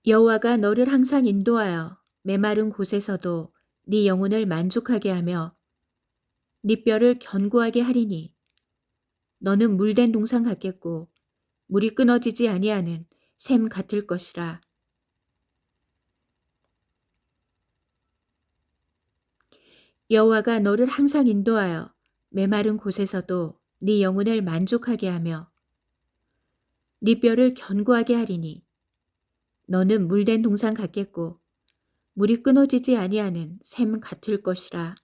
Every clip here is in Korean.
여호와가 너를 항상 인도하여 메마른 곳에서도 네 영혼을 만족하게 하며 네 뼈를 견고하게 하리니 너는 물된 동산 같겠고 물이 끊어지지 아니하는 샘 같을 것이라. 여호와가 너를 항상 인도하여 메마른 곳에서도 네 영혼을 만족하게 하며 네 뼈를 견고하게 하리니 너는 물된 동산 같겠고 물이 끊어지지 아니하는 샘 같을 것이라.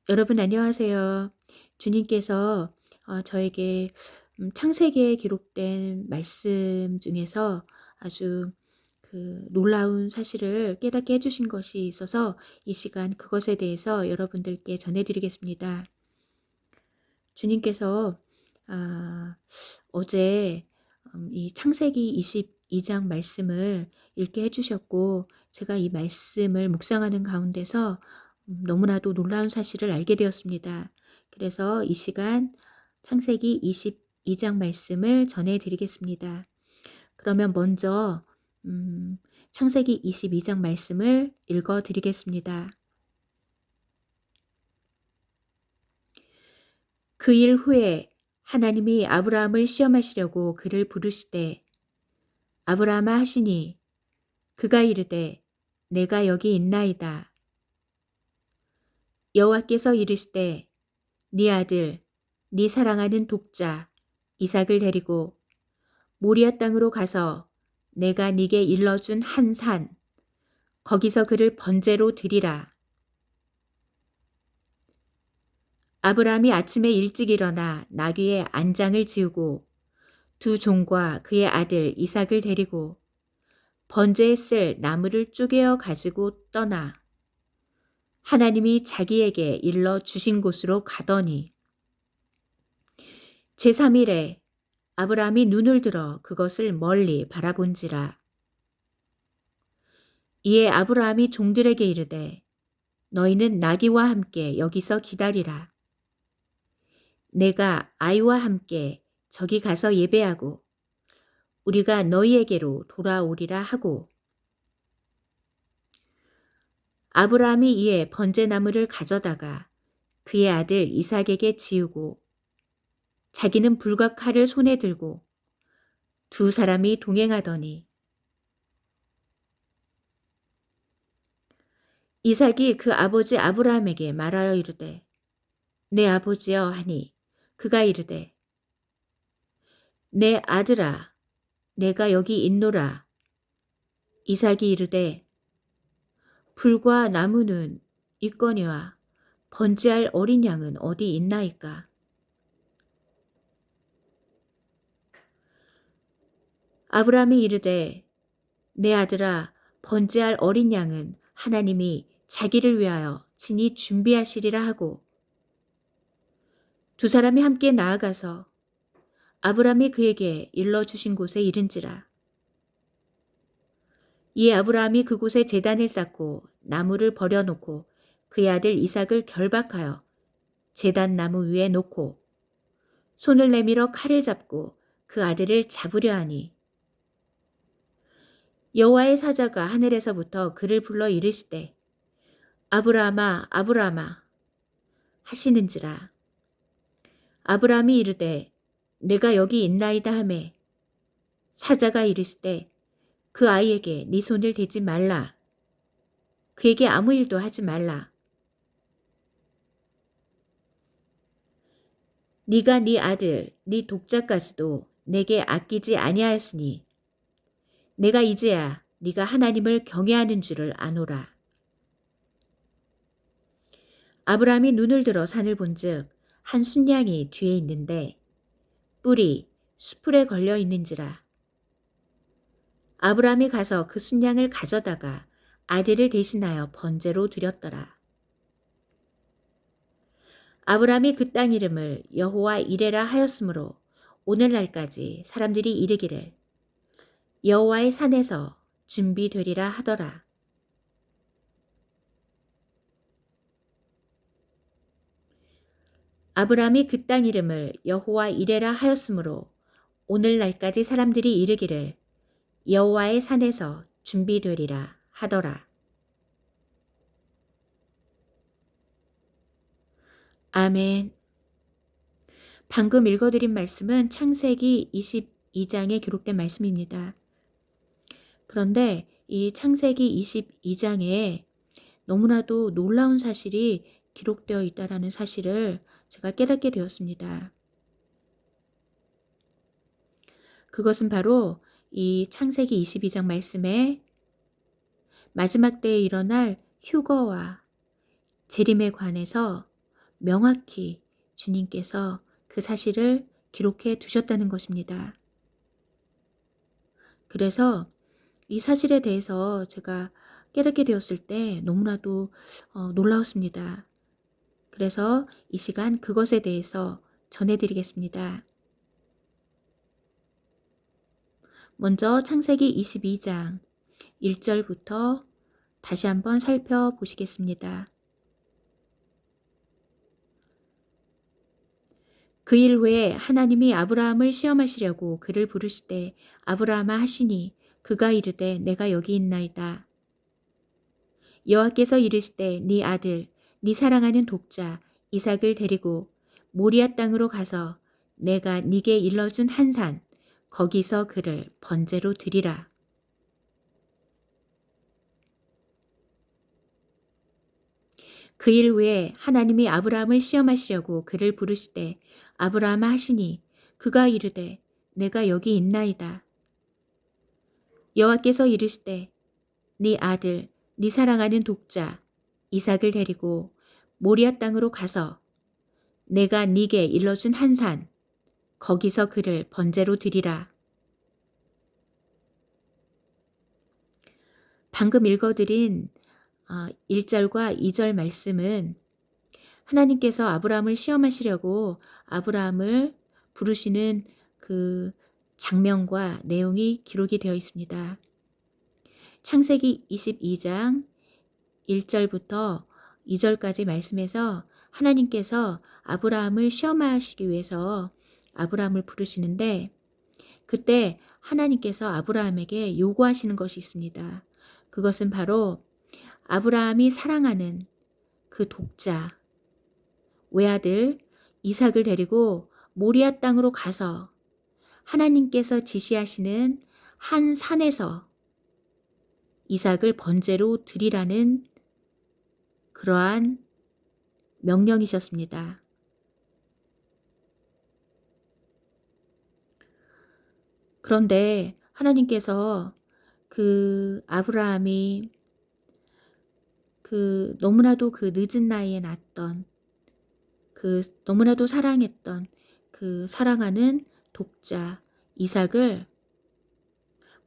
여러분 안녕하세요. 주님께서 저에게 창세기에 기록된 말씀 중에서 아주 그 놀라운 사실을 깨닫게 해주신 것이 있어서 이 시간 그것에 대해서 여러분들께 전해드리겠습니다. 주님께서 아, 어제 이 창세기 22장 말씀을 읽게 해주셨고 제가 이 말씀을 묵상하는 가운데서 너무나도 놀라운 사실을 알게 되었습니다. 그래서 이 시간 창세기 22장 말씀을 전해드리겠습니다. 그러면 먼저 창세기 22장 말씀을 읽어드리겠습니다. 그 일 후에 하나님이 아브라함을 시험하시려고 그를 부르시되 아브라함아 하시니 그가 이르되 내가 여기 있나이다. 여호와께서 이르시되 네 아들 네 사랑하는 독자 이삭을 데리고 모리아 땅으로 가서 내가 네게 일러준 한 산 거기서 그를 번제로 드리라. 아브라함이 아침에 일찍 일어나 나귀의 안장을 지우고 두 종과 그의 아들 이삭을 데리고 번제에 쓸 나무를 쪼개어 가지고 떠나 하나님이 자기에게 일러 주신 곳으로 가더니 제3일에 아브라함이 눈을 들어 그것을 멀리 바라본지라. 이에 아브라함이 종들에게 이르되 너희는 나귀와 함께 여기서 기다리라. 내가 아이와 함께 저기 가서 예배하고 우리가 너희에게로 돌아오리라 하고 아브라함이 이에 번제나무를 가져다가 그의 아들 이삭에게 지우고 자기는 불과 칼을 손에 들고 두 사람이 동행하더니 이삭이 그 아버지 아브라함에게 말하여 이르되 내 아버지여 하니 그가 이르되 내 아들아 내가 여기 있노라. 이삭이 이르되 불과 나무는 있거니와 번제할 어린 양은 어디 있나이까. 아브라함이 이르되 내 아들아 번제할 어린 양은 하나님이 자기를 위하여 친히 준비하시리라 하고 두 사람이 함께 나아가서 아브라함이 그에게 일러주신 곳에 이른지라. 이에 아브라함이 그곳에 제단을 쌓고 나무를 버려놓고 그의 아들 이삭을 결박하여 제단 나무 위에 놓고 손을 내밀어 칼을 잡고 그 아들을 잡으려 하니 여호와의 사자가 하늘에서부터 그를 불러 이르시되 아브라함아 아브라함아 하시는지라. 아브라함이 이르되 내가 여기 있나이다 하매 사자가 이르시되 그 아이에게 네 손을 대지 말라. 그에게 아무 일도 하지 말라. 네가 네 아들 네 독자까지도 내게 아끼지 아니하였으니 내가 이제야 네가 하나님을 경외하는 줄을 아노라. 아브라함이 눈을 들어 산을 본즉 한 순양이 뒤에 있는데 뿔이 수풀에 걸려 있는지라. 아브라함이 가서 그 순양을 가져다가 아들을 대신하여 번제로 드렸더라. 아브라함이 그 땅 이름을 여호와 이레라 하였으므로 오늘날까지 사람들이 이르기를 여호와의 산에서 준비되리라 하더라. 아브라함이 그 땅 이름을 여호와 이레라 하였으므로 오늘날까지 사람들이 이르기를 여호와의 산에서 준비되리라 하더라. 아멘. 방금 읽어드린 말씀은 창세기 22장에 기록된 말씀입니다. 그런데 이 창세기 22장에 너무나도 놀라운 사실이 기록되어 있다라는 사실을 제가 깨닫게 되었습니다. 그것은 바로 이 창세기 22장 말씀에 마지막 때에 일어날 휴거와 재림에 관해서 명확히 주님께서 그 사실을 기록해 두셨다는 것입니다. 그래서 이 사실에 대해서 제가 깨닫게 되었을 때 너무나도 놀라웠습니다. 그래서 이 시간 그것에 대해서 전해드리겠습니다. 먼저 창세기 22장 1절부터 다시 한번 살펴보시겠습니다. 그 일 후에 하나님이 아브라함을 시험하시려고 그를 부르시되 아브라함아 하시니 그가 이르되 내가 여기 있나이다. 여호와께서 이르시되 네 아들 네 사랑하는 독자 이삭을 데리고 모리아 땅으로 가서 내가 네게 일러준 한 산 거기서 그를 번제로 드리라. 그 일 후에 하나님이 아브라함을 시험하시려고 그를 부르시되 아브라함아 하시니 그가 이르되 내가 여기 있나이다. 여호와께서 이르시되 네 아들 네 사랑하는 독자 이삭을 데리고 모리아 땅으로 가서 내가 네게 일러준 한 산 거기서 그를 번제로 드리라. 방금 읽어드린 1절과 2절 말씀은 하나님께서 아브라함을 시험하시려고 아브라함을 부르시는 그 장면과 내용이 기록이 되어 있습니다. 창세기 22장 1절부터 2절까지 말씀에서 하나님께서 아브라함을 시험하시기 위해서 아브라함을 부르시는데 그때 하나님께서 아브라함에게 요구하시는 것이 있습니다. 그것은 바로 아브라함이 사랑하는 그 독자 외아들 이삭을 데리고 모리아 땅으로 가서 하나님께서 지시하시는 한 산에서 이삭을 번제로 드리라는 그러한 명령이셨습니다. 그런데 하나님께서 그 아브라함이 그 너무나도 그 늦은 나이에 낳았던 그 너무나도 사랑했던 그 사랑하는 독자 이삭을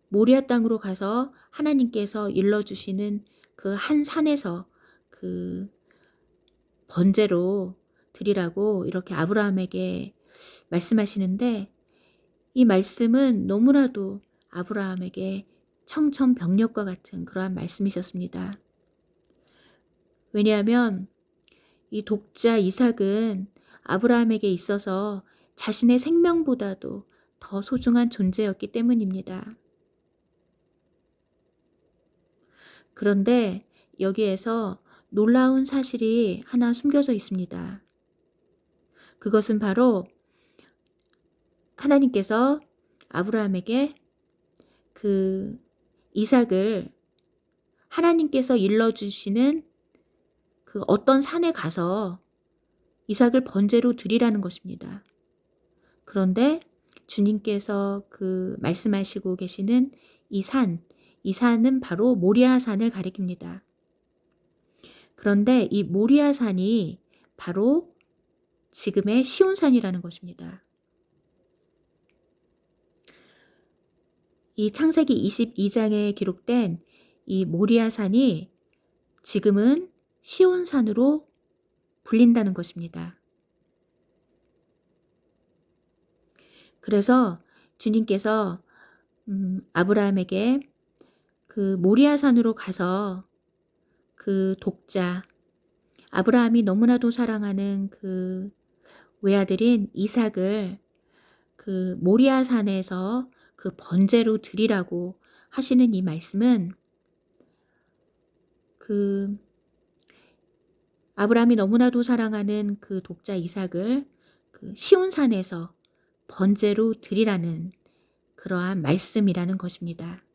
모리아 땅으로 가서 하나님께서 일러주시는 그 한 산에서 그 번제로 드리라고 이렇게 아브라함에게 말씀하시는데 이 말씀은 너무나도 아브라함에게 청천벽력과 같은 그러한 말씀이셨습니다. 왜냐하면 이 독자 이삭은 아브라함에게 있어서 자신의 생명보다도 더 소중한 존재였기 때문입니다. 그런데 여기에서 놀라운 사실이 하나 숨겨져 있습니다. 그것은 바로 하나님께서 아브라함에게 그 이삭을 하나님께서 일러주시는 그 어떤 산에 가서 이삭을 번제로 드리라는 것입니다. 그런데 주님께서 그 말씀하시고 계시는 이 산은 바로 모리아 산을 가리킵니다. 그런데 이 모리아 산이 바로 지금의 시온산이라는 것입니다. 이 창세기 22장에 기록된 이 모리아 산이 지금은 시온산으로 불린다는 것입니다. 그래서 주님께서 아브라함에게 그 모리아 산으로 가서 그 독자 아브라함이 너무나도 사랑하는 그 외아들인 이삭을 그 모리아 산에서 그 번제로 드리라고 하시는 이 말씀은 그 아브라함이 너무나도 사랑하는 그 독자 이삭을 그 시온산에서 번제로 드리라는 그러한 말씀이라는 것입니다.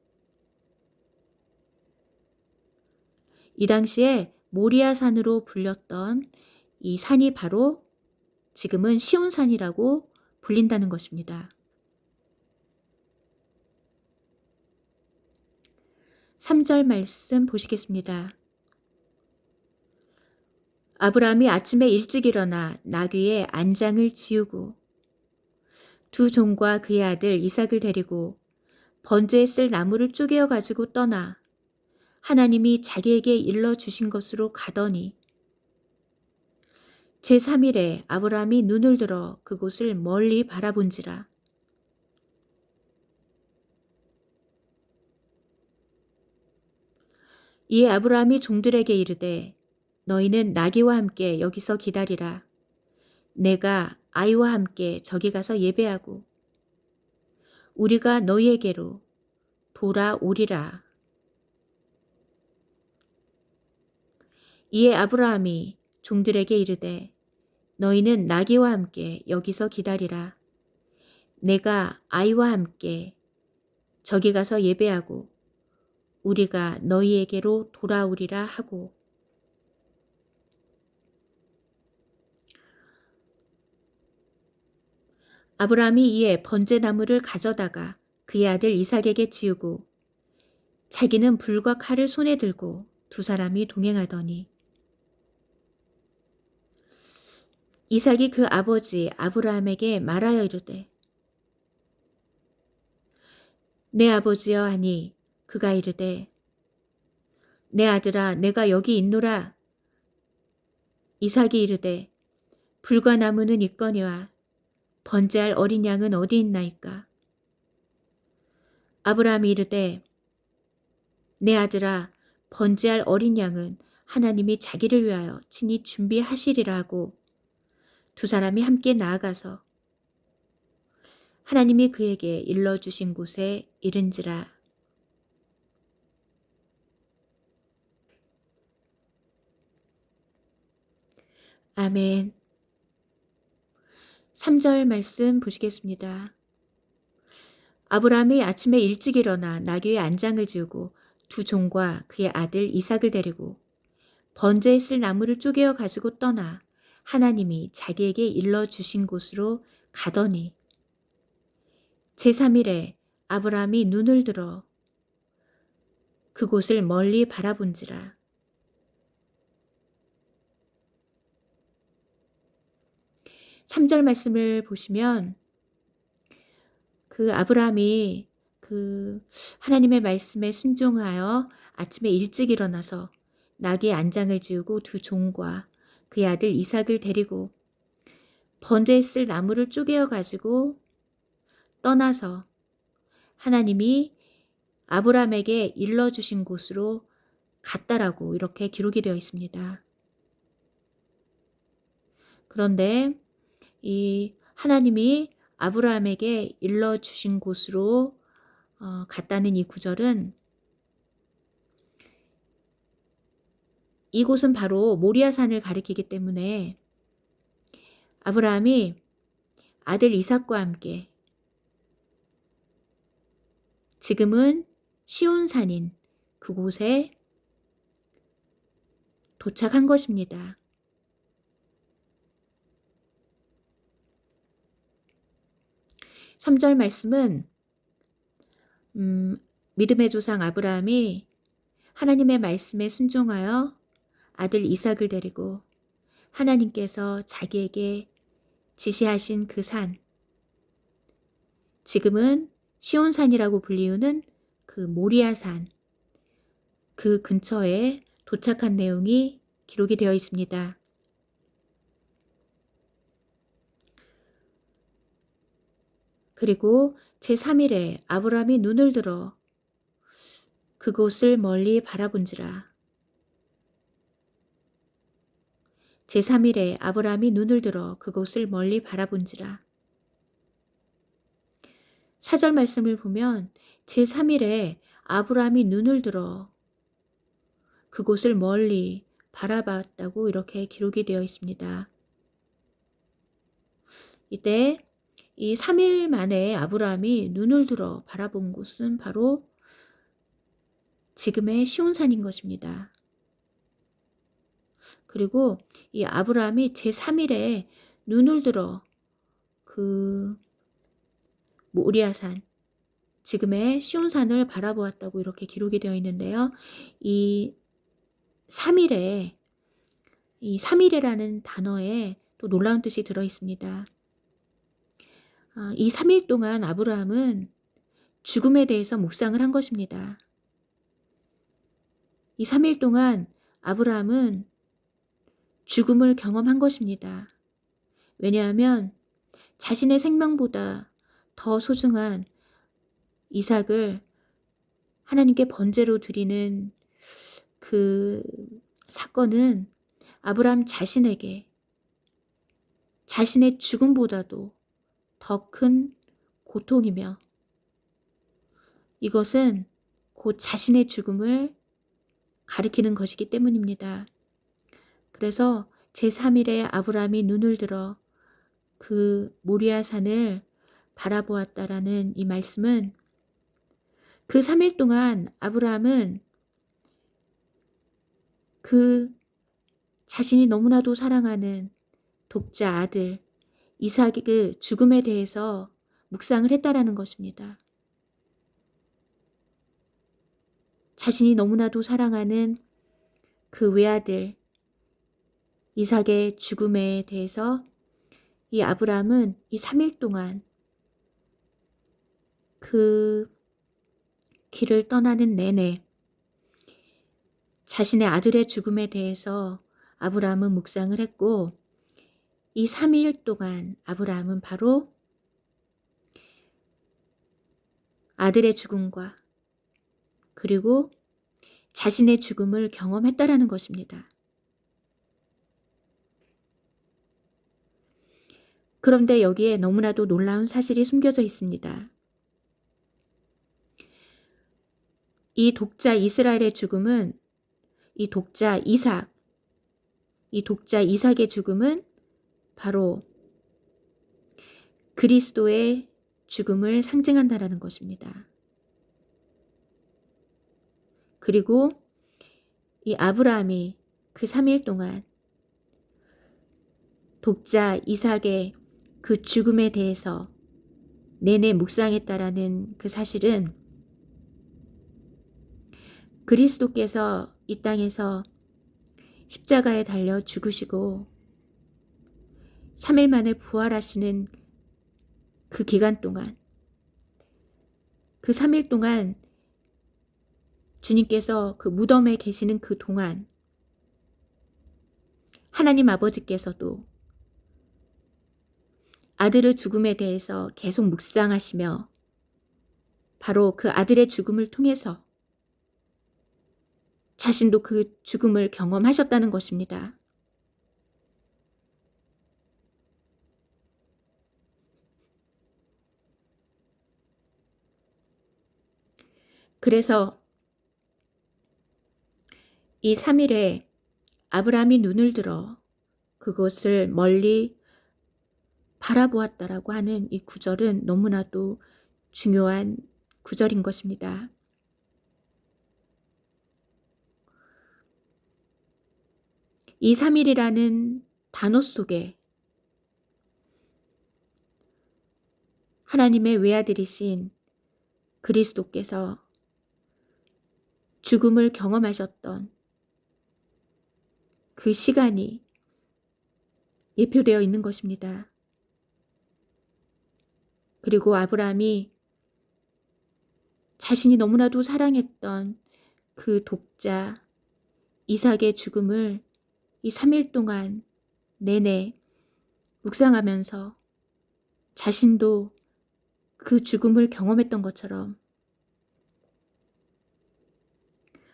이 당시에 모리아 산으로 불렸던 이 산이 바로 지금은 시온산이라고 불린다는 것입니다. 3절 말씀 보시겠습니다. 아브라함이 아침에 일찍 일어나 나귀의 안장을 지우고 두 종과 그의 아들 이삭을 데리고 번제에 쓸 나무를 쪼개어 가지고 떠나 하나님이 자기에게 일러주신 것으로 가더니 제3일에 아브라함이 눈을 들어 그곳을 멀리 바라본지라. 이에 아브라함이 종들에게 이르되 너희는 나귀와 함께 여기서 기다리라. 내가 아이와 함께 저기 가서 예배하고 우리가 너희에게로 돌아오리라. 이에 아브라함이 종들에게 이르되 너희는 나귀와 함께 여기서 기다리라. 내가 아이와 함께 저기 가서 예배하고 우리가 너희에게로 돌아오리라 하고 아브라함이 이에 번제나무를 가져다가 그의 아들 이삭에게 지우고 자기는 불과 칼을 손에 들고 두 사람이 동행하더니 이삭이 그 아버지 아브라함에게 말하여 이르되 내 아버지여 하니 그가 이르되 내 아들아 내가 여기 있노라. 이삭이 이르되 불과 나무는 있거니와 번제할 어린 양은 어디 있나이까. 아브라함이 이르되 내 아들아 번제할 어린 양은 하나님이 자기를 위하여 친히 준비하시리라 하고 두 사람이 함께 나아가서 하나님이 그에게 일러주신 곳에 이른지라. 아멘. 3절 말씀 보시겠습니다. 아브라함이 아침에 일찍 일어나 나귀의 안장을 지우고 두 종과 그의 아들 이삭을 데리고 번제에 쓸 나무를 쪼개어 가지고 떠나 하나님이 자기에게 일러주신 곳으로 가더니 제3일에 아브라함이 눈을 들어 그곳을 멀리 바라본지라. 삼절 말씀을 보시면 그 아브라함이 그 하나님의 말씀에 순종하여 아침에 일찍 일어나서 나귀의 안장을 지우고 두 종과 그의 아들 이삭을 데리고 번제에 쓸 나무를 쪼개어 가지고 떠나서 하나님이 아브라함에게 일러주신 곳으로 갔다라고 이렇게 기록이 되어 있습니다. 그런데 이 하나님이 아브라함에게 일러주신 곳으로 갔다는 이 구절은 이곳은 바로 모리아산을 가리키기 때문에 아브라함이 아들 이삭과 함께 지금은 시온산인 그곳에 도착한 것입니다. 삼절 말씀은 믿음의 조상 아브라함이 하나님의 말씀에 순종하여 아들 이삭을 데리고 하나님께서 자기에게 지시하신 그 산, 지금은 시온산이라고 불리우는 그 모리아산, 그 근처에 도착한 내용이 기록이 되어 있습니다. 그리고 제3일에 아브라함이 눈을 들어 그곳을 멀리 바라본지라. 제3일에 아브라함이 눈을 들어 그곳을 멀리 바라본지라. 4절 말씀을 보면 제3일에 아브라함이 눈을 들어 그곳을 멀리 바라봤다고 이렇게 기록이 되어 있습니다. 이때 이 3일 만에 아브라함이 눈을 들어 바라본 곳은 바로 지금의 시온산인 것입니다. 그리고 이 아브라함이 제3일에 눈을 들어 그 모리아산, 지금의 시온산을 바라보았다고 이렇게 기록이 되어 있는데요. 이 3일에 이 3일이라는 단어에 또 놀라운 뜻이 들어 있습니다. 이 3일 동안 아브라함은 죽음에 대해서 묵상을 한 것입니다. 이 3일 동안 아브라함은 죽음을 경험한 것입니다. 왜냐하면 자신의 생명보다 더 소중한 이삭을 하나님께 번제로 드리는 그 사건은 아브라함 자신에게 자신의 죽음보다도 더 큰 고통이며 이것은 곧 자신의 죽음을 가리키는 것이기 때문입니다. 그래서 제3일에 아브라함이 눈을 들어 그 모리아산을 바라보았다라는 이 말씀은 그 3일 동안 아브라함은 그 자신이 너무나도 사랑하는 독자 아들 이삭의 죽음에 대해서 묵상을 했다라는 것입니다. 자신이 너무나도 사랑하는 그 외아들 이삭의 죽음에 대해서 이 아브라함은 이 3일 동안 그 길을 떠나는 내내 자신의 아들의 죽음에 대해서 아브라함은 묵상을 했고 이 3일 동안 아브라함은 바로 아들의 죽음과 그리고 자신의 죽음을 경험했다라는 것입니다. 그런데 여기에 너무나도 놀라운 사실이 숨겨져 있습니다. 이 독자 이스라엘의 죽음은 이 독자 이삭의 죽음은 바로 그리스도의 죽음을 상징한다라는 것입니다. 그리고 이 아브라함이 그 3일 동안 독자 이삭의 그 죽음에 대해서 내내 묵상했다라는 그 사실은 그리스도께서 이 땅에서 십자가에 달려 죽으시고 3일 만에 부활하시는 그 기간 동안 그 3일 동안 주님께서 그 무덤에 계시는 그 동안 하나님 아버지께서도 아들의 죽음에 대해서 계속 묵상하시며 바로 그 아들의 죽음을 통해서 자신도 그 죽음을 경험하셨다는 것입니다. 그래서 이 3일에 아브라함이 눈을 들어 그것을 멀리 바라보았다라고 하는 이 구절은 너무나도 중요한 구절인 것입니다. 이 3일이라는 단어 속에 하나님의 외아들이신 그리스도께서 죽음을 경험하셨던 그 시간이 예표되어 있는 것입니다. 그리고 아브라함이 자신이 너무나도 사랑했던 그 독자 이삭의 죽음을 이 3일 동안 내내 묵상하면서 자신도 그 죽음을 경험했던 것처럼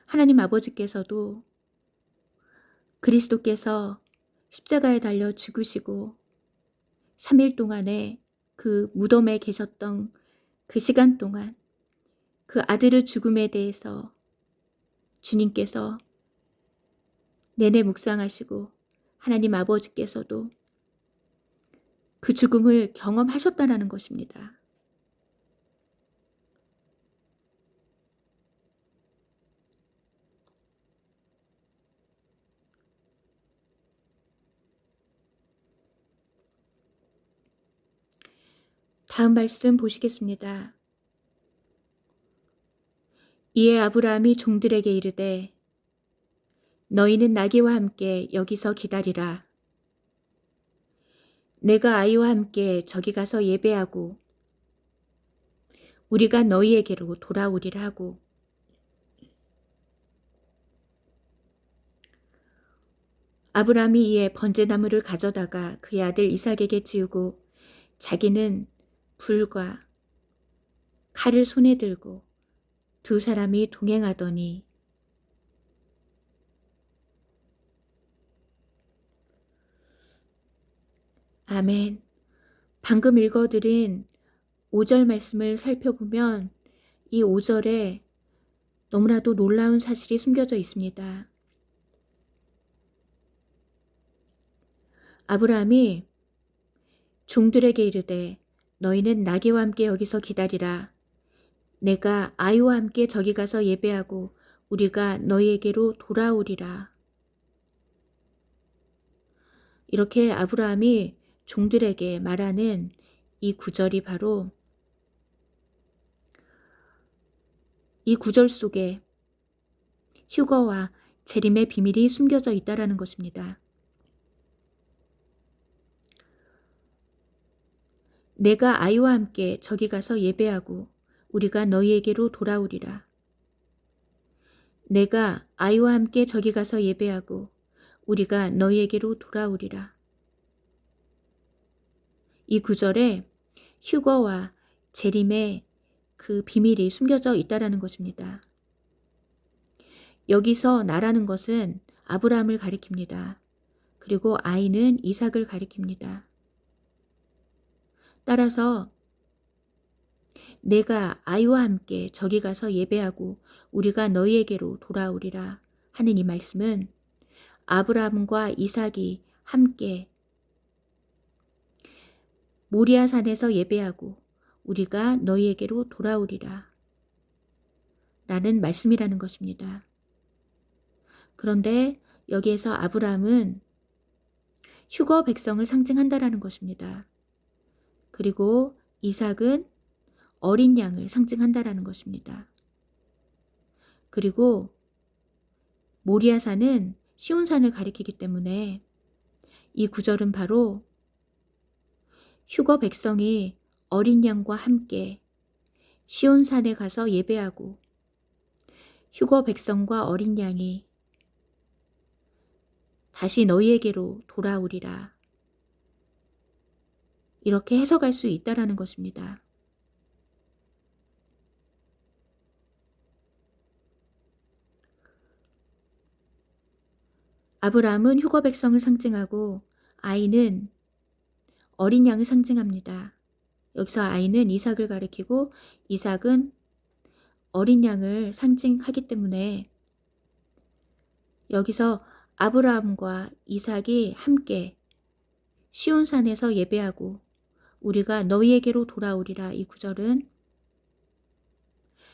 하나님 아버지께서도 그리스도께서 십자가에 달려 죽으시고 3일 동안에 그 무덤에 계셨던 그 시간 동안 그 아들의 죽음에 대해서 주님께서 내내 묵상하시고 하나님 아버지께서도 그 죽음을 경험하셨다라는 것입니다. 다음 말씀 보시겠습니다. 이에 아브라함이 종들에게 이르되 너희는 나귀와 함께 여기서 기다리라. 내가 아이와 함께 저기 가서 예배하고 우리가 너희에게로 돌아오리라 하고, 아브라함이 이에 번제나무를 가져다가 그의 아들 이삭에게 지우고 자기는 불과 칼을 손에 들고 두 사람이 동행하더니 아멘. 방금 읽어드린 5절 말씀을 살펴보면 이 5절에 너무나도 놀라운 사실이 숨겨져 있습니다. 아브라함이 종들에게 이르되 너희는 나귀와 함께 여기서 기다리라. 내가 아이와 함께 저기 가서 예배하고 우리가 너희에게로 돌아오리라. 이렇게 아브라함이 종들에게 말하는 이 구절이 바로 이 구절 속에 휴거와 재림의 비밀이 숨겨져 있다라는 것입니다. 내가 아이와 함께 저기 가서 예배하고 우리가 너희에게로 돌아오리라. 내가 아이와 함께 저기 가서 예배하고 우리가 너희에게로 돌아오리라. 이 구절에 휴거와 재림의 그 비밀이 숨겨져 있다라는 것입니다. 여기서 나라는 것은 아브라함을 가리킵니다. 그리고 아이는 이삭을 가리킵니다. 따라서 내가 아이와 함께 저기 가서 예배하고 우리가 너희에게로 돌아오리라 하는 이 말씀은 아브라함과 이삭이 함께 모리아 산에서 예배하고 우리가 너희에게로 돌아오리라 라는 말씀이라는 것입니다. 그런데 여기에서 아브라함은 휴거 백성을 상징한다라는 것입니다. 그리고 이삭은 어린 양을 상징한다라는 것입니다. 그리고 모리아산은 시온산을 가리키기 때문에 이 구절은 바로 휴거 백성이 어린 양과 함께 시온산에 가서 예배하고 휴거 백성과 어린 양이 다시 너희에게로 돌아오리라. 이렇게 해석할 수 있다라는 것입니다. 아브라함은 휴거 백성을 상징하고 아이는 어린 양을 상징합니다. 여기서 아이는 이삭을 가리키고 이삭은 어린 양을 상징하기 때문에 여기서 아브라함과 이삭이 함께 시온산에서 예배하고 우리가 너희에게로 돌아오리라. 이 구절은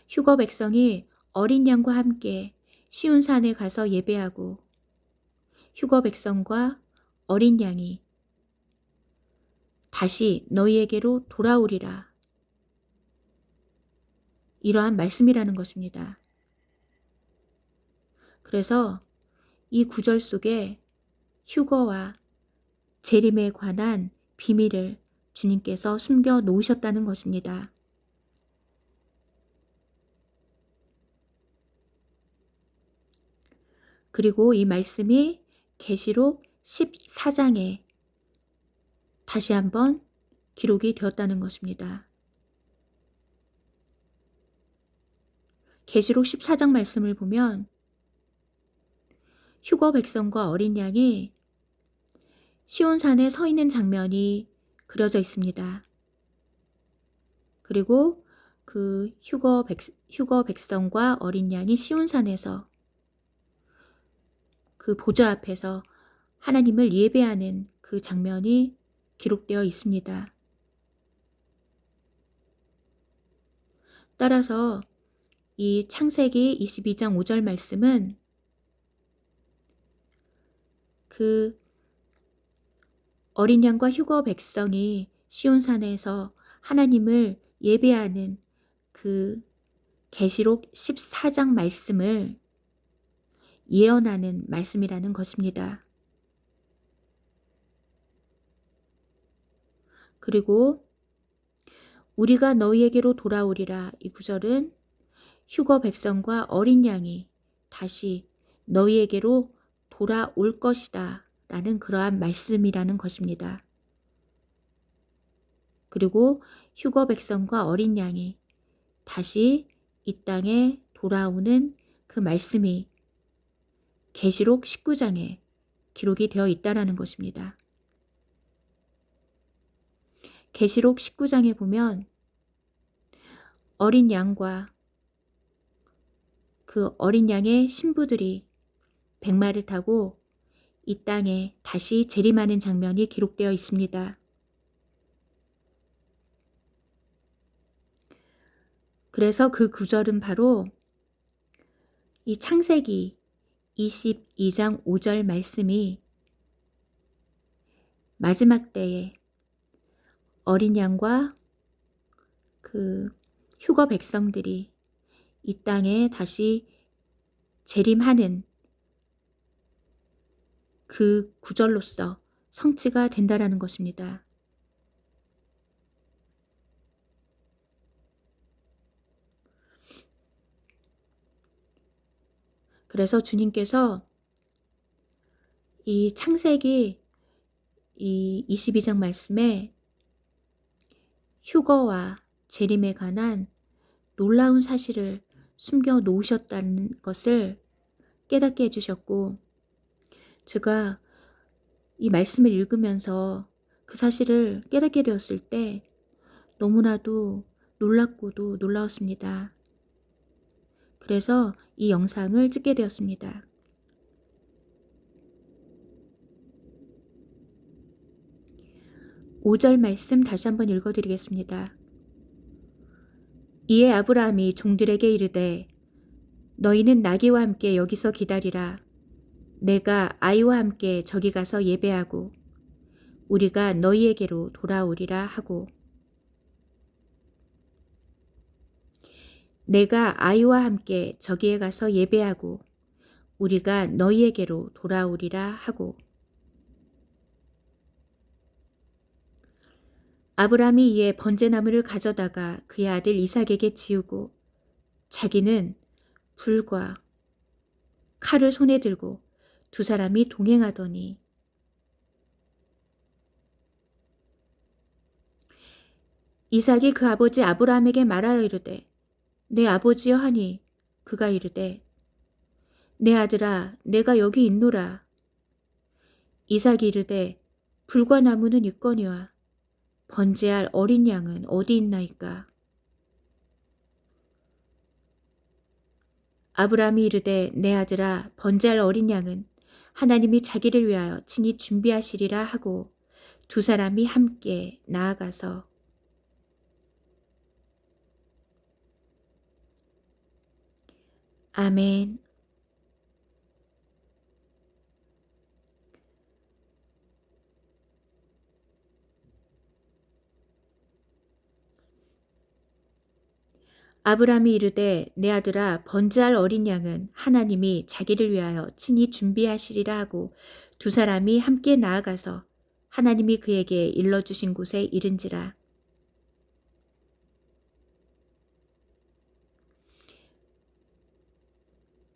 휴거 백성이 어린 양과 함께 시온산에 가서 예배하고 휴거 백성과 어린 양이 다시 너희에게로 돌아오리라. 이러한 말씀이라는 것입니다. 그래서 이 구절 속에 휴거와 재림에 관한 비밀을 주님께서 숨겨 놓으셨다는 것입니다. 그리고 이 말씀이 계시록 14장에 다시 한번 기록이 되었다는 것입니다. 계시록 14장 말씀을 보면 휴거 백성과 어린 양이 시온산에 서 있는 장면이 그려져 있습니다. 그리고 그 휴거 백성과 어린 양이 시온산에서 그 보좌 앞에서 하나님을 예배하는 그 장면이 기록되어 있습니다. 따라서 이 창세기 22장 5절 말씀은 그 어린 양과 휴거 백성이 시온산에서 하나님을 예배하는 그 계시록 14장 말씀을 예언하는 말씀이라는 것입니다. 그리고 우리가 너희에게로 돌아오리라, 이 구절은 휴거 백성과 어린 양이 다시 너희에게로 돌아올 것이다 라는 그러한 말씀이라는 것입니다. 그리고 휴거 백성과 어린 양이 다시 이 땅에 돌아오는 그 말씀이 계시록 19장에 기록이 되어 있다라는 것입니다. 계시록 19장에 보면 어린 양과 그 어린 양의 신부들이 백마를 타고 이 땅에 다시 재림하는 장면이 기록되어 있습니다. 그래서 그 구절은 바로 이 창세기 22장 5절 말씀이 마지막 때에 어린 양과 그 휴거 백성들이 이 땅에 다시 재림하는 그 구절로서 성취가 된다라는 것입니다. 그래서 주님께서 이 창세기 이 22장 말씀에 휴거와 재림에 관한 놀라운 사실을 숨겨 놓으셨다는 것을 깨닫게 해주셨고, 제가 이 말씀을 읽으면서 그 사실을 깨닫게 되었을 때 너무나도 놀랍고도 놀라웠습니다. 그래서 이 영상을 찍게 되었습니다. (5절) 말씀 다시 한번 읽어드리겠습니다. 이에 아브라함이 종들에게 이르되 너희는 나귀와 함께 여기서 기다리라. 내가 아이와 함께 저기 가서 예배하고 우리가 너희에게로 돌아오리라 하고, 내가 아이와 함께 저기에 가서 예배하고 우리가 너희에게로 돌아오리라 하고, 아브라함이 이에 번제나무를 가져다가 그의 아들 이삭에게 지우고 자기는 불과 칼을 손에 들고 두 사람이 동행하더니, 이삭이 그 아버지 아브라함에게 말하여 이르되 내 아버지여 하니, 그가 이르되 내 아들아 내가 여기 있노라. 이삭이 이르되 불과 나무는 있거니와 번제할 어린 양은 어디 있나이까. 아브라함이 이르되 내 아들아 번제할 어린 양은 하나님이 자기를 위하여 친히 준비하시리라 하고 두 사람이 함께 나아가서 아멘. 아브라함이 이르되 내 아들아 번제할 어린 양은 하나님이 자기를 위하여 친히 준비하시리라 하고 두 사람이 함께 나아가서 하나님이 그에게 일러주신 곳에 이른지라.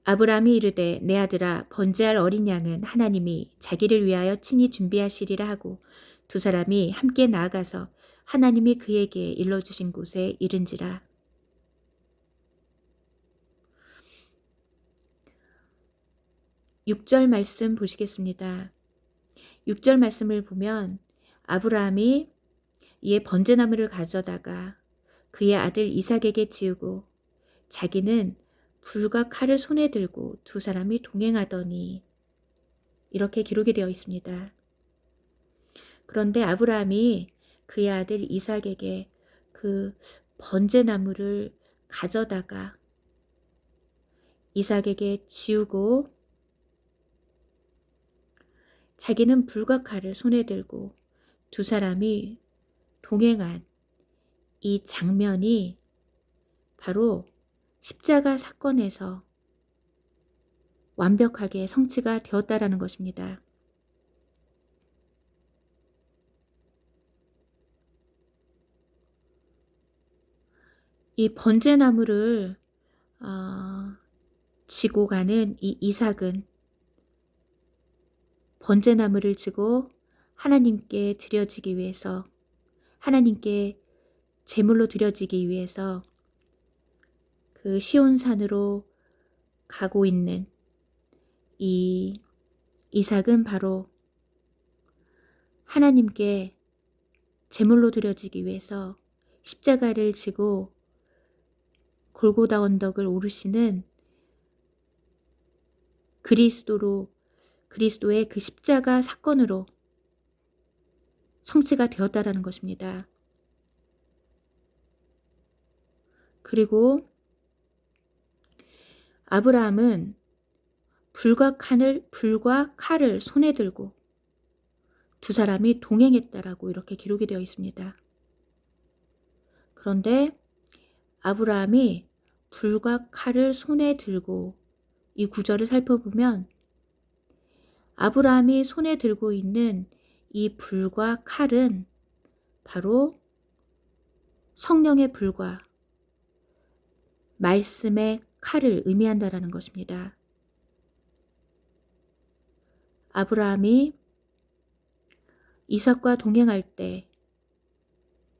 아브라함이 이르되 내 아들아 번제할 어린 양은 하나님이 자기를 위하여 친히 준비하시리라 하고 두 사람이 함께 나아가서 하나님이 그에게 일러주신 곳에 이른지라. (6절) 말씀 보시겠습니다. 6절 말씀을 보면 아브라함이 이에 번제나무를 가져다가 그의 아들 이삭에게 지우고 자기는 불과 칼을 손에 들고 두 사람이 동행하더니, 이렇게 기록이 되어 있습니다. 그런데 아브라함이 그의 아들 이삭에게 그 번제나무를 가져다가 이삭에게 지우고 자기는 불과 칼을 손에 들고 두 사람이 동행한 이 장면이 바로 십자가 사건에서 완벽하게 성취가 되었다라는 것입니다. 이 번제나무를 지고 가는 이 이삭은 번제나무를 지고 하나님께 드려지기 위해서, 하나님께 제물로 드려지기 위해서 그 시온산으로 가고 있는 이 이삭은 바로 하나님께 제물로 드려지기 위해서 십자가를 지고 골고다 언덕을 오르시는 그리스도의 그 십자가 사건으로 성취가 되었다라는 것입니다. 그리고 아브라함은 불과 칼을 손에 들고 두 사람이 동행했다라고 이렇게 기록이 되어 있습니다. 그런데 아브라함이 불과 칼을 손에 들고, 이 구절을 살펴보면 아브라함이 손에 들고 있는 이 불과 칼은 바로 성령의 불과 말씀의 칼을 의미한다라는 것입니다. 아브라함이 이삭과 동행할 때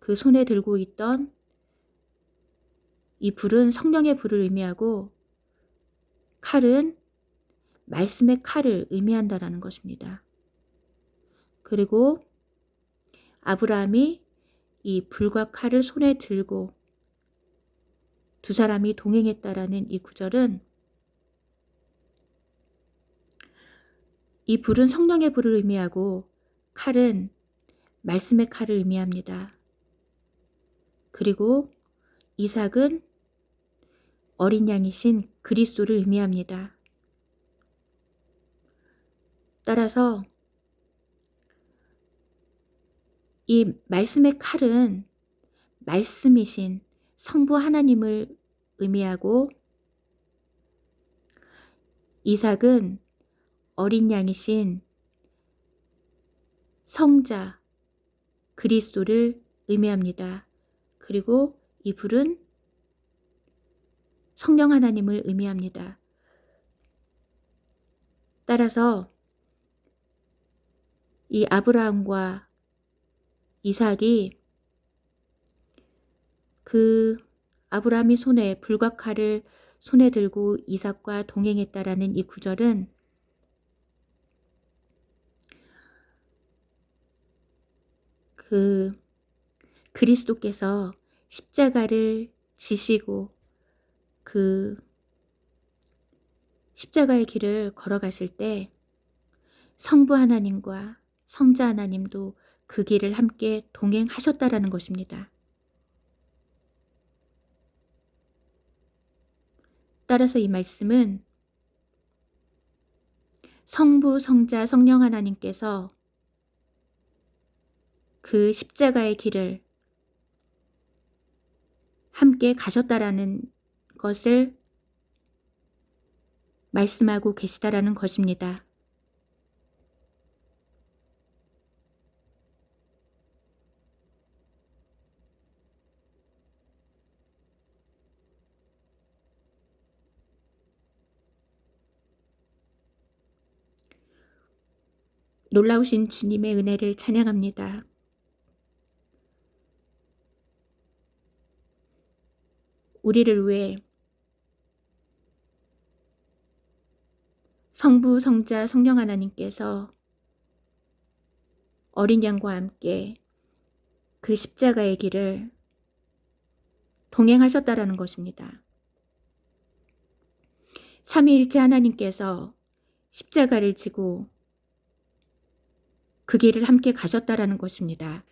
그 손에 들고 있던 이 불은 성령의 불을 의미하고 칼은 말씀의 칼을 의미한다라는 것입니다. 그리고 아브라함이 이 불과 칼을 손에 들고 두 사람이 동행했다라는 이 구절은, 이 불은 성령의 불을 의미하고 칼은 말씀의 칼을 의미합니다. 그리고 이삭은 어린 양이신 그리스도를 의미합니다. 따라서 이 말씀의 칼은 말씀이신 성부 하나님을 의미하고, 이삭은 어린 양이신 성자 그리스도를 의미합니다. 그리고 이 불은 성령 하나님을 의미합니다. 따라서 이 아브라함과 이삭이 그 아브라함이 불과 칼을 손에 들고 이삭과 동행했다라는 이 구절은 그 그리스도께서 십자가를 지시고 그 십자가의 길을 걸어가실 때 성부 하나님과 성자 하나님도 그 길을 함께 동행하셨다라는 것입니다. 따라서 이 말씀은 성부, 성자, 성령 하나님께서 그 십자가의 길을 함께 가셨다라는 것을 말씀하고 계시다라는 것입니다. 놀라우신 주님의 은혜를 찬양합니다. 우리를 위해 성부, 성자, 성령 하나님께서 어린 양과 함께 그 십자가의 길을 동행하셨다라는 것입니다. 삼위일체 하나님께서 십자가를 지고 그 길을 함께 가셨다라는 것입니다.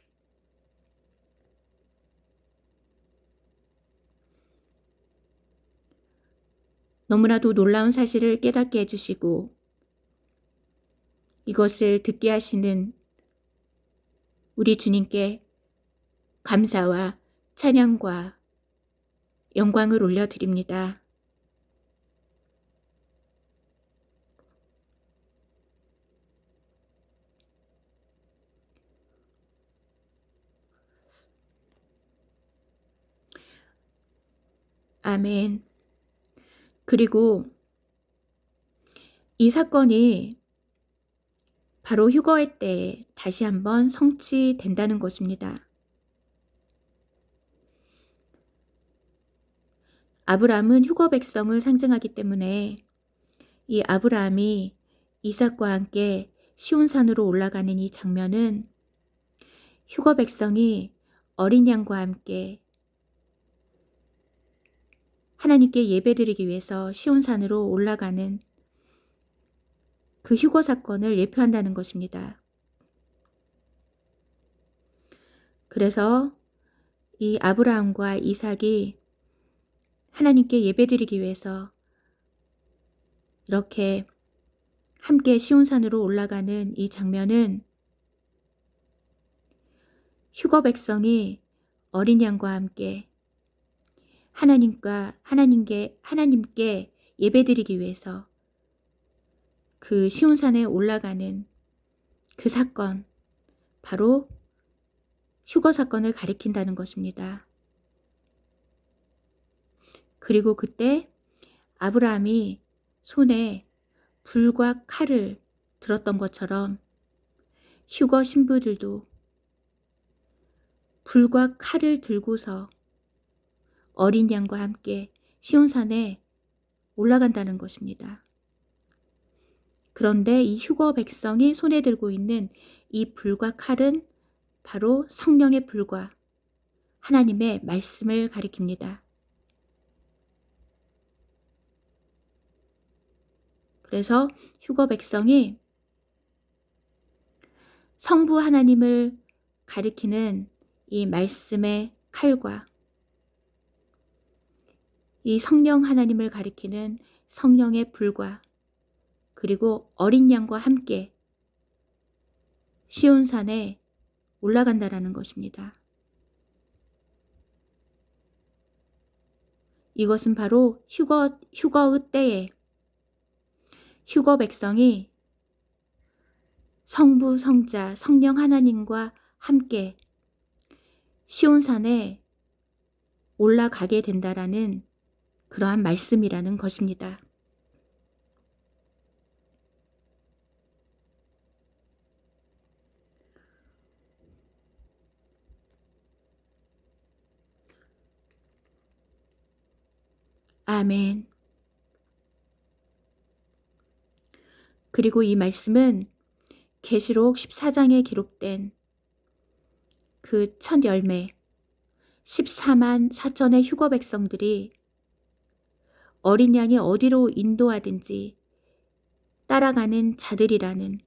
너무나도 놀라운 사실을 깨닫게 해주시고 이것을 듣게 하시는 우리 주님께 감사와 찬양과 영광을 올려드립니다. 아멘. 그리고 이 사건이 바로 휴거의 때에 다시 한번 성취된다는 것입니다. 아브라함은 휴거 백성을 상징하기 때문에 이 아브라함이 이삭과 함께 시온산으로 올라가는 이 장면은 휴거 백성이 어린 양과 함께 하나님께 예배드리기 위해서 시온산으로 올라가는 그 휴거 사건을 예표한다는 것입니다. 그래서 이 아브라함과 이삭이 하나님께 예배드리기 위해서 이렇게 함께 시온산으로 올라가는 이 장면은 휴거 백성이 어린 양과 함께 하나님께 예배드리기 위해서 그 시온산에 올라가는 그 사건, 바로 휴거 사건을 가리킨다는 것입니다. 그리고 그때 아브라함이 손에 불과 칼을 들었던 것처럼 휴거 신부들도 불과 칼을 들고서 어린 양과 함께 시온산에 올라간다는 것입니다. 그런데 이 휴거 백성이 손에 들고 있는 이 불과 칼은 바로 성령의 불과 하나님의 말씀을 가리킵니다. 그래서 휴거 백성이 성부 하나님을 가리키는 이 말씀의 칼과 이 성령 하나님을 가리키는 성령의 불과 그리고 어린 양과 함께 시온산에 올라간다라는 것입니다. 이것은 바로 휴거의 때에 휴거 백성이 성부, 성자, 성령 하나님과 함께 시온산에 올라가게 된다라는 그러한 말씀이라는 것입니다. 아멘. 그리고 이 말씀은 계시록 14장에 기록된 그 첫 열매 14만 4천의 휴거 백성들이 어린 양이 어디로 인도하든지 따라가는 자들이라는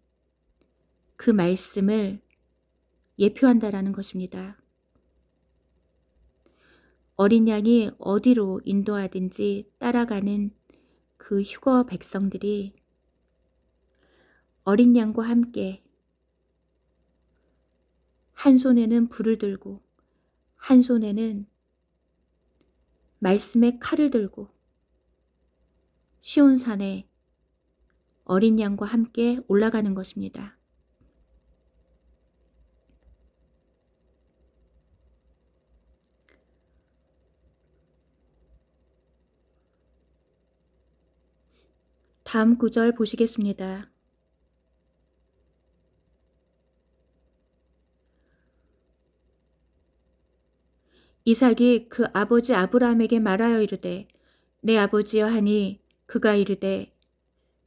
그 말씀을 예표한다라는 것입니다. 어린 양이 어디로 인도하든지 따라가는 그 휴거 백성들이 어린 양과 함께 한 손에는 불을 들고 한 손에는 말씀의 칼을 들고 시온산에 어린 양과 함께 올라가는 것입니다. 다음 구절 보시겠습니다. 이삭이 그 아버지 아브라함에게 말하여 이르되 내 아버지여 하니 그가 이르되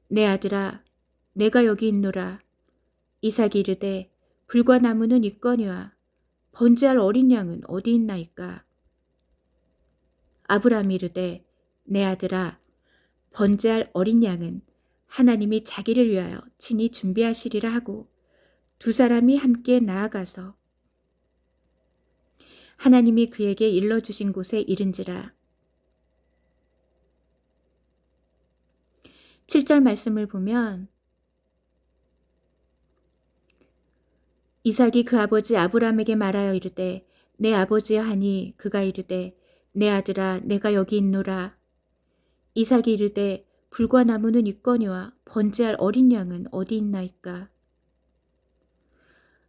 내 아들아 내가 여기 있노라. 이삭이 이르되 불과 나무는 있거니와 번제할 어린 양은 어디 있나이까. 아브라함이 이르되 내 아들아 번제할 어린 양은 하나님이 자기를 위하여 친히 준비하시리라 하고 두 사람이 함께 나아가서 하나님이 그에게 일러주신 곳에 이른지라. 7절 말씀을 보면 이삭이 그 아버지 아브라함에게 말하여 이르되 내 아버지여 하니 그가 이르되 내 아들아 내가 여기 있노라. 이삭이 이르되 불과 나무는 있거니와 번제할 어린 양은 어디 있나이까.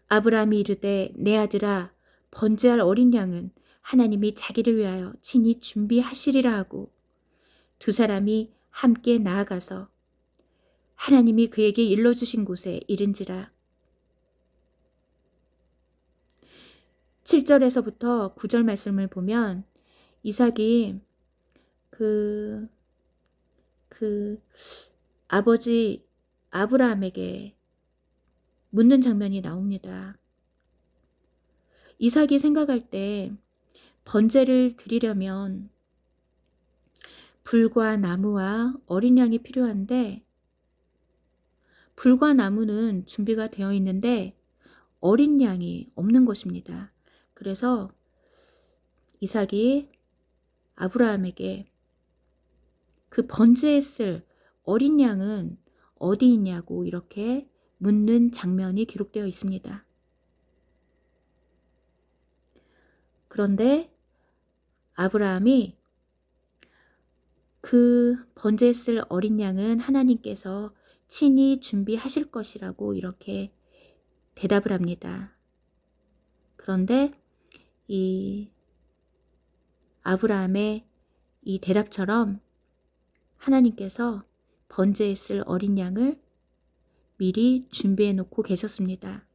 아브라함이 이르되 내 아들아 번제할 어린 양은 하나님이 자기를 위하여 친히 준비하시리라 하고 두 사람이 함께 나아가서 하나님이 그에게 일러주신 곳에 이른지라. 7절에서부터 9절 말씀을 보면 이삭이 그 아버지 아브라함에게 묻는 장면이 나옵니다. 이삭이 생각할 때 번제를 드리려면 불과 나무와 어린 양이 필요한데 불과 나무는 준비가 되어 있는데 어린 양이 없는 것입니다. 그래서 이삭이 아브라함에게 그 번제에 쓸 어린 양은 어디 있냐고 이렇게 묻는 장면이 기록되어 있습니다. 그런데 아브라함이 그 번제에 쓸 어린 양은 하나님께서 친히 준비하실 것이라고 이렇게 대답을 합니다. 그런데 이 아브라함의 이 대답처럼 하나님께서 번제에 쓸 어린 양을 미리 준비해 놓고 계셨습니다.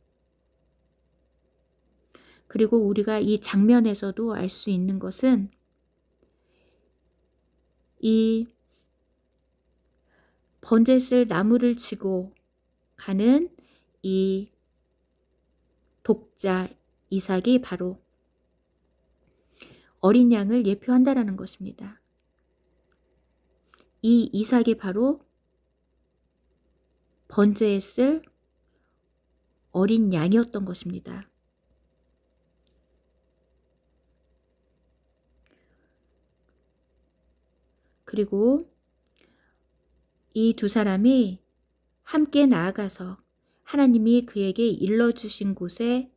그리고 우리가 이 장면에서도 알 수 있는 것은 이 번제에 쓸 나무를 지고 가는 이 독자 이삭이 바로 어린 양을 예표한다라는 것입니다. 이 이삭이 바로 번제에 쓸 어린 양이었던 것입니다. 그리고 이 두 사람이 함께 나아가서 하나님이 그에게 일러주신 곳에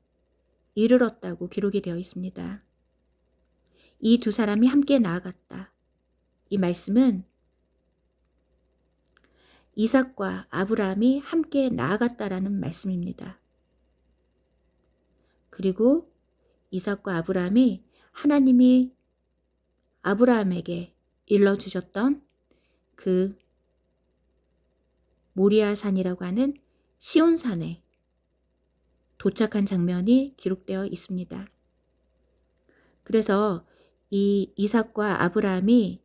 이르렀다고 기록이 되어 있습니다. 이 두 사람이 함께 나아갔다. 이 말씀은 이삭과 아브라함이 함께 나아갔다라는 말씀입니다. 그리고 이삭과 아브라함이 하나님이 아브라함에게 일러주셨던 그 모리아산이라고 하는 시온산에 도착한 장면이 기록되어 있습니다. 그래서 이 이삭과 아브라함이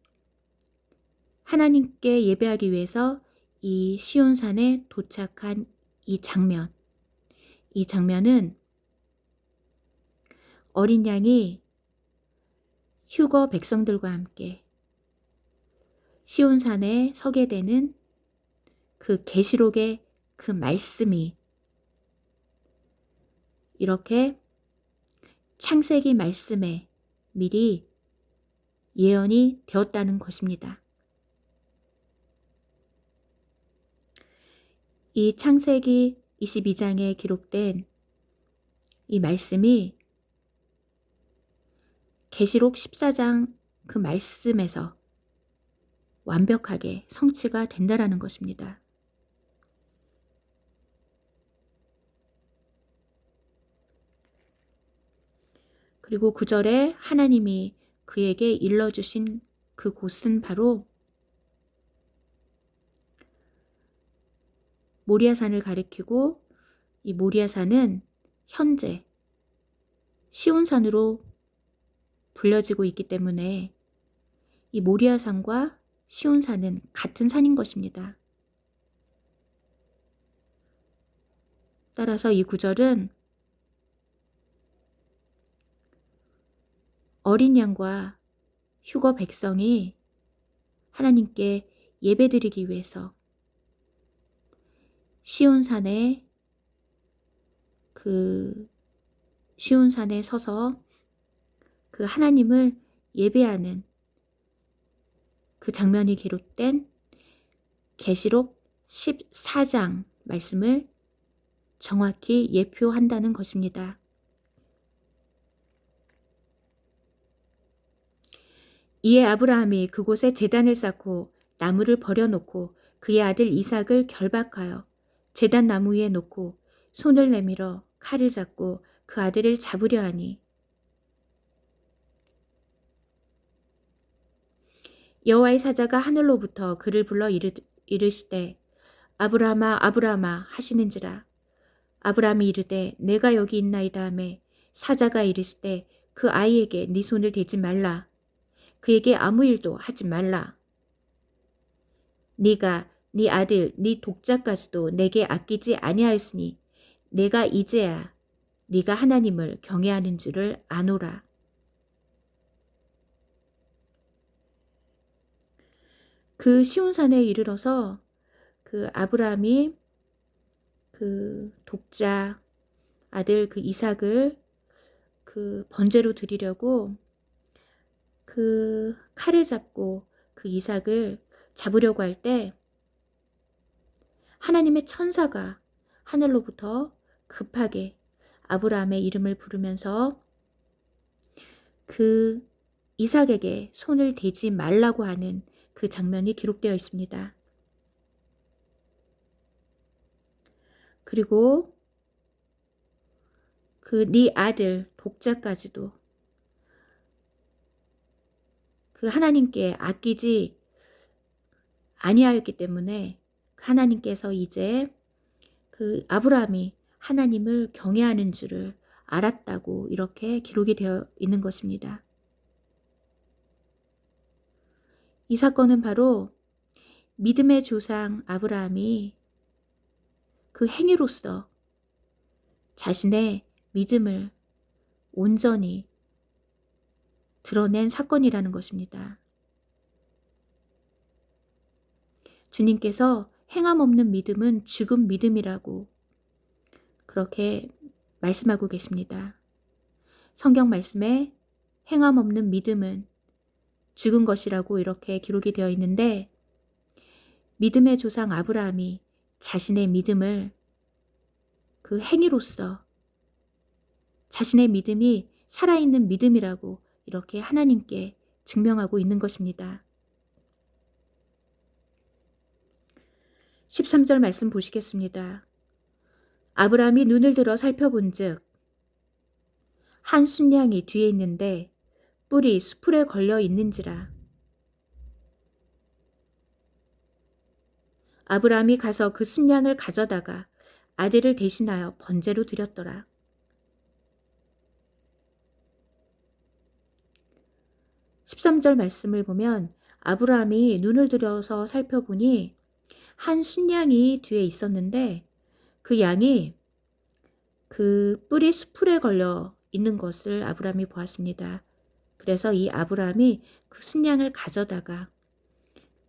하나님께 예배하기 위해서 이 시온산에 도착한 이 장면은 어린 양이 휴거 백성들과 함께 시온산에 서게 되는 그 계시록의 그 말씀이 이렇게 창세기 말씀에 미리 예언이 되었다는 것입니다. 이 창세기 22장에 기록된 이 말씀이 계시록 14장 그 말씀에서 완벽하게 성취가 된다라는 것입니다. 그리고 9절에 하나님이 그에게 일러주신 그 곳은 바로 모리아산을 가리키고 이 모리아산은 현재 시온산으로 불려지고 있기 때문에 이 모리아산과 시온산은 같은 산인 것입니다. 따라서 이 구절은 어린 양과 휴거 백성이 하나님께 예배드리기 위해서 시온산에 시온산에 서서 그 하나님을 예배하는 그 장면이 기록된 계시록 14장 말씀을 정확히 예표한다는 것입니다. 이에 아브라함이 그곳에 제단을 쌓고 나무를 버려놓고 그의 아들 이삭을 결박하여 제단 나무 위에 놓고 손을 내밀어 칼을 잡고 그 아들을 잡으려 하니 여호와의 사자가 하늘로부터 그를 불러 이르시되 아브라함아 아브라함아 하시는지라. 아브라함이 이르되 내가 여기 있나이다 하매 사자가 이르시되 그 아이에게 네 손을 대지 말라. 그에게 아무 일도 하지 말라. 네가 네 아들 네 독자까지도 내게 아끼지 아니하였으니 내가 이제야 네가 하나님을 경외하는 줄을 아노라. 그 시온산에 이르러서 그 아브라함이 그 독자 아들 그 이삭을 그 번제로 드리려고 그 칼을 잡고 그 이삭을 잡으려고 할 때 하나님의 천사가 하늘로부터 급하게 아브라함의 이름을 부르면서 그 이삭에게 손을 대지 말라고 하는 그 장면이 기록되어 있습니다. 그리고 그 네 아들 독자까지도 그 하나님께 아끼지 아니하였기 때문에 하나님께서 이제 그 아브라함이 하나님을 경외하는 줄을 알았다고 이렇게 기록이 되어 있는 것입니다. 이 사건은 바로 믿음의 조상 아브라함이 그 행위로서 자신의 믿음을 온전히 드러낸 사건이라는 것입니다. 주님께서 행함 없는 믿음은 죽은 믿음이라고 그렇게 말씀하고 계십니다. 성경 말씀에 행함 없는 믿음은 죽은 것이라고 이렇게 기록이 되어 있는데 믿음의 조상 아브라함이 자신의 믿음을 그 행위로서 자신의 믿음이 살아있는 믿음이라고 이렇게 하나님께 증명하고 있는 것입니다. 13절 말씀 보시겠습니다. 아브라함이 눈을 들어 살펴본즉 한 순양이 뒤에 있는데 뿔이 수풀에 걸려 있는지라. 아브라함이 가서 그 순양을 가져다가 아들을 대신하여 번제로 드렸더라. (13절) 말씀을 보면 아브라함이 눈을 들어서 살펴보니 한 순양이 뒤에 있었는데 그 양이 그 뿔이 수풀에 걸려 있는 것을 아브라함이 보았습니다. 그래서 이 아브라함이 그 순양을 가져다가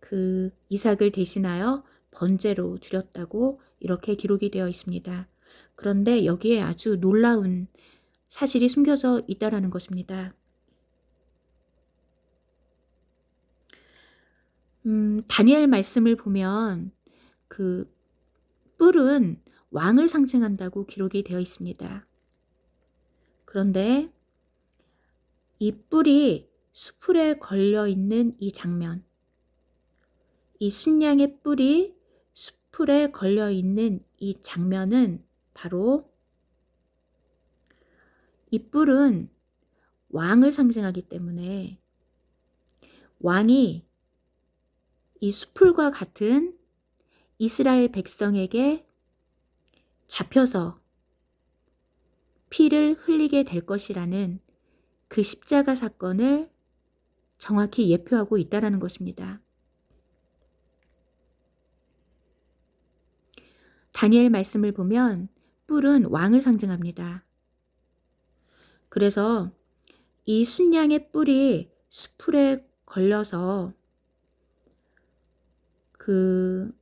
그 이삭을 대신하여 번제로 드렸다고 이렇게 기록이 되어 있습니다. 그런데 여기에 아주 놀라운 사실이 숨겨져 있다라는 것입니다. 다니엘 말씀을 보면 그 뿔은 왕을 상징한다고 기록이 되어 있습니다. 그런데 이 뿔이 수풀에 걸려 있는 이 장면, 이 순양의 뿔이 수풀에 걸려 있는 이 장면은 바로 이 뿔은 왕을 상징하기 때문에 왕이 이 수풀과 같은 이스라엘 백성에게 잡혀서 피를 흘리게 될 것이라는 그 십자가 사건을 정확히 예표하고 있다는 것입니다. 다니엘 말씀을 보면 뿔은 왕을 상징합니다. 그래서 이 순양의 뿔이 숯불에 걸려서 그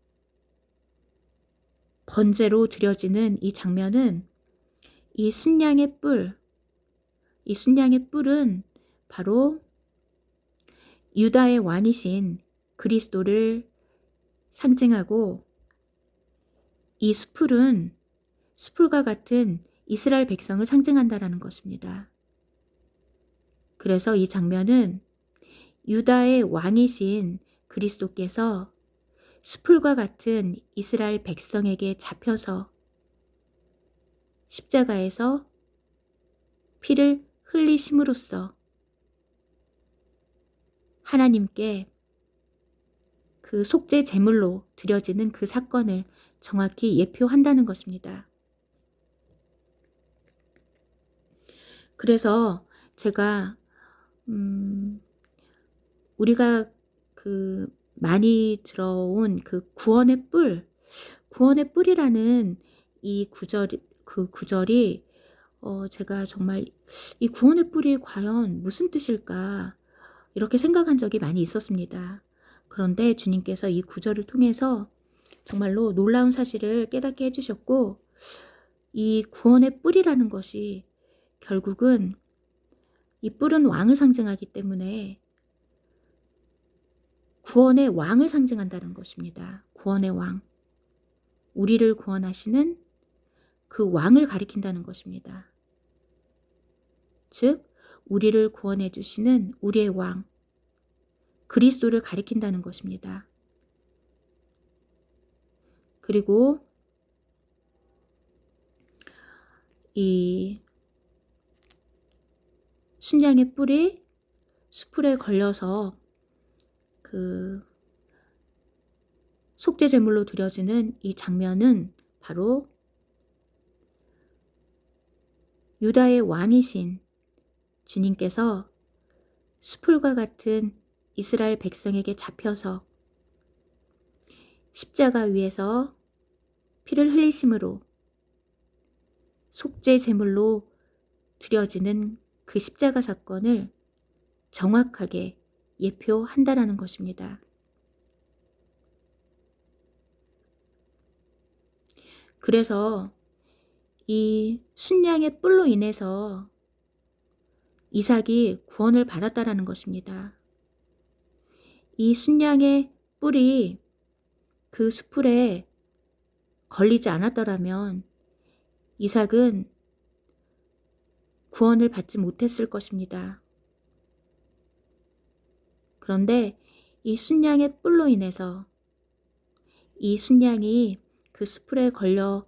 번제로 드려지는 이 장면은 이 순양의 뿔, 이 순양의 뿔은 바로 유다의 왕이신 그리스도를 상징하고, 이 숯불은 숯불과 같은 이스라엘 백성을 상징한다라는 것입니다. 그래서 이 장면은 유다의 왕이신 그리스도께서 숯불과 같은 이스라엘 백성에게 잡혀서 십자가에서 피를 흘리심으로써 하나님께 그 속죄 제물로 드려지는 그 사건을 정확히 예표한다는 것입니다. 그래서 제가 우리가 그 많이 들어온 그 구원의 뿔이라는 이 구절이 제가 정말 이 구원의 뿔이 과연 무슨 뜻일까 이렇게 생각한 적이 많이 있었습니다. 그런데 주님께서 이 구절을 통해서 정말로 놀라운 사실을 깨닫게 해주셨고, 이 구원의 뿔이라는 것이 결국은 이 뿔은 왕을 상징하기 때문에 구원의 왕을 상징한다는 것입니다. 구원의 왕, 우리를 구원하시는 그 왕을 가리킨다는 것입니다. 즉 우리를 구원해 주시는 우리의 왕 그리스도를 가리킨다는 것입니다. 그리고 이 순양의 뿔이 숯불에 걸려서 그 속죄 제물로 드려지는 이 장면은 바로 유다의 왕이신 주님께서 숯불과 같은 이스라엘 백성에게 잡혀서 십자가 위에서 피를 흘리심으로 속죄 제물로 드려지는 그 십자가 사건을 정확하게 예표한다라는 것입니다. 그래서 이 순양의 뿔로 인해서 이삭이 구원을 받았다라는 것입니다. 이 순양의 뿔이 그 숯불에 걸리지 않았더라면 이삭은 구원을 받지 못했을 것입니다. 그런데 이 순양의 뿔로 인해서 이 순양이 그 숯불에 걸려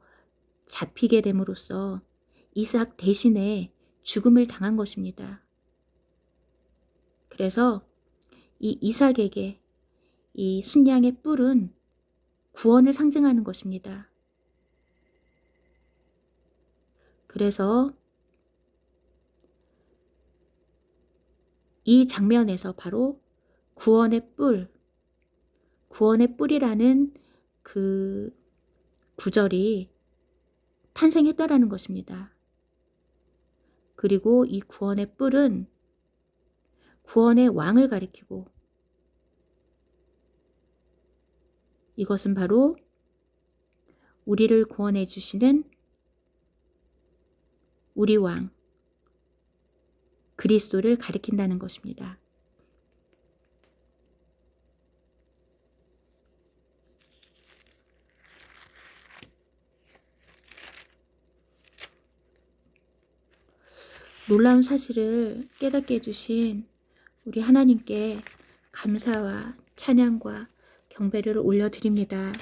잡히게 됨으로써 이삭 대신에 죽음을 당한 것입니다. 그래서 이 이삭에게 이 순양의 뿔은 구원을 상징하는 것입니다. 그래서 이 장면에서 바로 구원의 뿔이라는 그 구절이 탄생했다라는 것입니다. 그리고 이 구원의 뿔은 구원의 왕을 가리키고, 이것은 바로 우리를 구원해 주시는 우리 왕 그리스도를 가리킨다는 것입니다. 놀라운 사실을 깨닫게 해주신 우리 하나님께 감사와 찬양과 경배를 올려드립니다.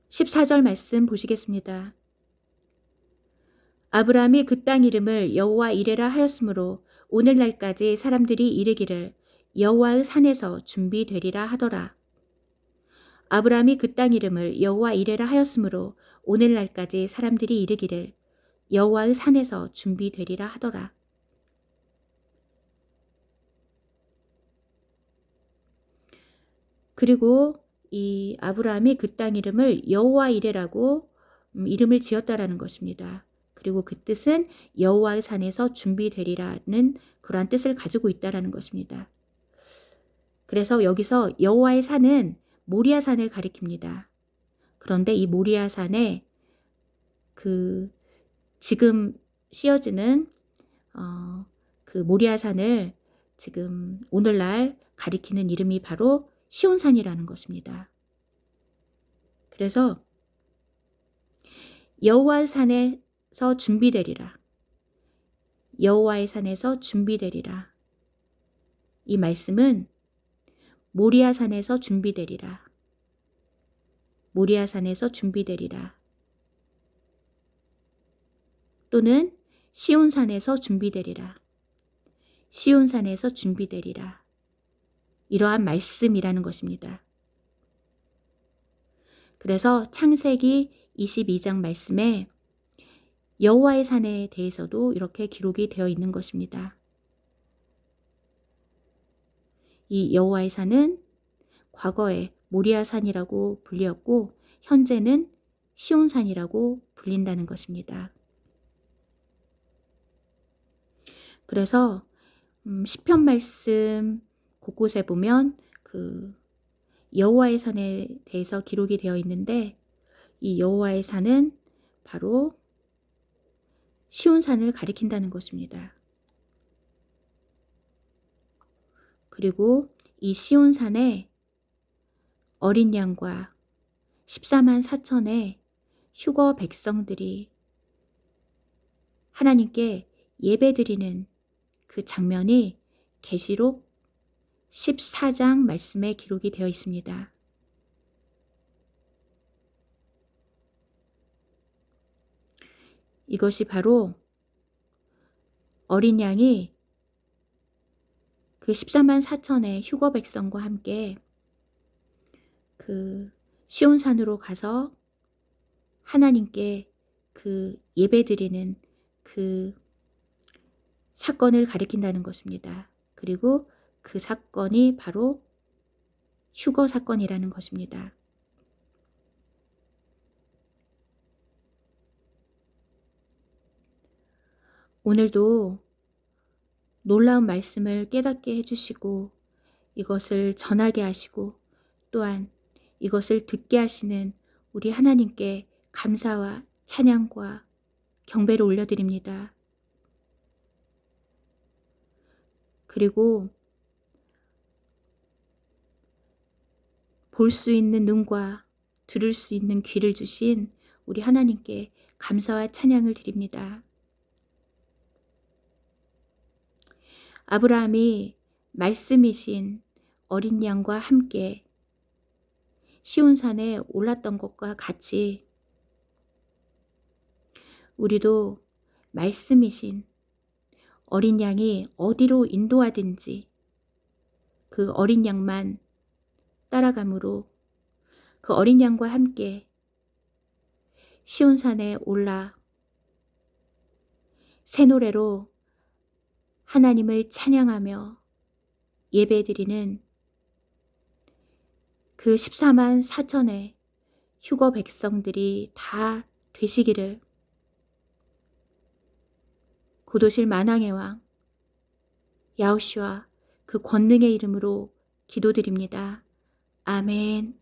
14절 말씀 보시겠습니다. 아브라함이 그 땅 이름을 여호와 이레라 하였으므로 오늘날까지 사람들이 이르기를 여호와의 산에서 준비되리라 하더라. 아브라함이 그 땅 이름을 여호와 이레라 하였으므로 오늘날까지 사람들이 이르기를 여호와의 산에서 준비되리라 하더라. 그리고 이 아브라함이 그 땅 이름을 여호와 이레라고 이름을 지었다라는 것입니다. 그리고 그 뜻은 여호와의 산에서 준비되리라는 그러한 뜻을 가지고 있다라는 것입니다. 그래서 여기서 여호와의 산은 모리아 산을 가리킵니다. 그런데 이 모리아 산에 그 지금 씌어지는 그 모리아 산을 지금 오늘날 가리키는 이름이 바로 시온산이라는 것입니다. 그래서 여호와의 산에서 준비되리라. 여호와의 산에서 준비되리라. 이 말씀은 모리아 산에서 준비되리라. 모리아 산에서 준비되리라. 또는 시온산에서 준비되리라. 시온산에서 준비되리라. 이러한 말씀이라는 것입니다. 그래서 창세기 22장 말씀에 여호와의 산에 대해서도 이렇게 기록이 되어 있는 것입니다. 이 여호와의 산은 과거에 모리아 산이라고 불리었고 현재는 시온산이라고 불린다는 것입니다. 그래서 시편 말씀 곳곳에 보면 그 여호와의 산에 대해서 기록이 되어 있는데 이 여호와의 산은 바로 시온산을 가리킨다는 것입니다. 그리고 이 시온산에 어린 양과 14만 4천의 휴거 백성들이 하나님께 예배드리는 그 장면이 계시록 14장 말씀에 기록이 되어 있습니다. 이것이 바로 어린 양이 그 14만 4천의 휴거 백성과 함께 그 시온산으로 가서 하나님께 그 예배드리는 그 사건을 가리킨다는 것입니다. 그리고 그 사건이 바로 휴거 사건이라는 것입니다. 오늘도 놀라운 말씀을 깨닫게 해주시고 이것을 전하게 하시고 또한 이것을 듣게 하시는 우리 하나님께 감사와 찬양과 경배를 올려드립니다. 그리고 볼 수 있는 눈과 들을 수 있는 귀를 주신 우리 하나님께 감사와 찬양을 드립니다. 아브라함이 말씀이신 어린 양과 함께 시온산에 올랐던 것과 같이 우리도 말씀이신 어린 양이 어디로 인도하든지 그 어린 양만 따라가므로 그 어린 양과 함께 시온산에 올라 새 노래로 하나님을 찬양하며 예배드리는 그 14만 4천의 휴거 백성들이 다 되시기를 고도실 만왕의 왕 야호슈아 그 권능의 이름으로 기도드립니다. 아멘.